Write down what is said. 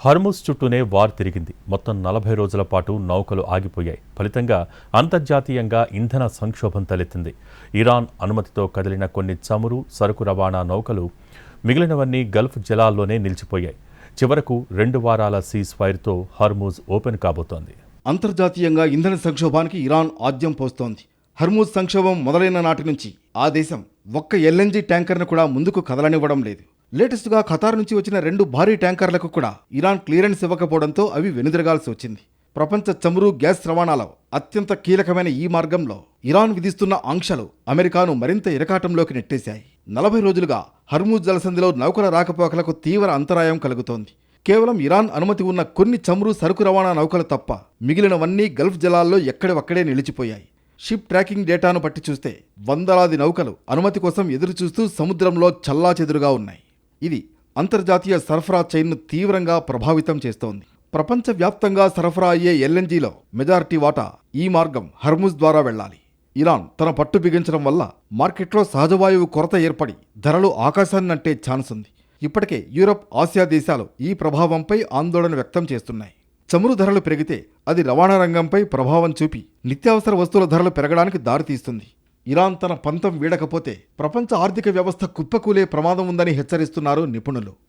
Hormuz చుట్టూనే war తిరిగింది. మొత్తం 40 రోజుల పాటు నౌకలు ఆగిపోయాయి. ఫలితంగా అంతర్జాతీయంగా ఇంధన సంక్షోభం తలెత్తింది. ఇరాన్ అనుమతితో కదిలిన కొన్ని చమురు, సరుకు రవాణా నౌకలు మిగిలినవన్నీ గల్ఫ్ జలాల్లోనే నిలిచిపోయాయి. చివరకు 2 వారాల సీజ్ ఫైర్తో హర్ముజ్ ఓపెన్ కాబోతోంది. అంతర్జాతీయంగా ఇంధన సంక్షోభానికి ఇరాన్ ఆజ్యం పోస్తోంది. హర్ముజ్ సంక్షోభం మొదలైన నాటి నుంచి ఆ దేశం ఒక్క ఎల్ఎన్జీ ట్యాంకర్ను కూడా ముందుకు కదలనివ్వడం లేదు. లేటెస్ట్గా ఖతార్ నుంచి వచ్చిన 2 భారీ ట్యాంకర్లకు కూడా ఇరాన్ క్లియరెన్స్ ఇవ్వకపోవడంతో అవి వెనుదిరగాల్సి వచ్చింది. ప్రపంచ చమురు, గ్యాస్ రవాణాలో అత్యంత కీలకమైన ఈ మార్గంలో ఇరాన్ విధిస్తున్న ఆంక్షలు అమెరికాను మరింత ఇరకాటంలోకి నెట్టేశాయి. 40 రోజులుగా హర్ముజ్ జలసంధిలో నౌకల రాకపోకలకు తీవ్ర అంతరాయం కలుగుతోంది. కేవలం ఇరాన్ అనుమతి ఉన్న కొన్ని చమురు, సరుకు రవాణా నౌకలు తప్ప మిగిలినవన్నీ గల్ఫ్ జలాల్లో ఎక్కడివక్కడే నిలిచిపోయాయి. షిప్ ట్రాకింగ్ డేటాను బట్టి చూస్తే వందలాది నౌకలు అనుమతి కోసం ఎదురుచూస్తూ సముద్రంలో చల్లాచెదురుగా ఉన్నాయి. ఇది అంతర్జాతీయ సరఫరా చైన్ను తీవ్రంగా ప్రభావితం చేస్తోంది. ప్రపంచవ్యాప్తంగా సరఫరా అయ్యే ఎల్ఎన్జీలో మెజారిటీ వాటా ఈ మార్గం హర్ముజ్ ద్వారా వెళ్లాలి. ఇరాన్ తన పట్టు బిగించడం వల్ల మార్కెట్లో సహజవాయువు కొరత ఏర్పడి ధరలు ఆకాశాన్నంటే ఛాన్స్ ఉంది. ఇప్పటికే యూరప్, ఆసియా దేశాలు ఈ ప్రభావంపై ఆందోళన వ్యక్తం చేస్తున్నాయి. చమురు ధరలు పెరిగితే అది రవాణా రంగంపై ప్రభావం చూపి నిత్యావసర వస్తువుల ధరలు పెరగడానికి దారితీస్తుంది. ఇరాన్ తన పంతం వీడకపోతే ప్రపంచ ఆర్థిక వ్యవస్థ కుప్పకూలే ప్రమాదం ఉందని హెచ్చరిస్తున్నారు నిపుణులు.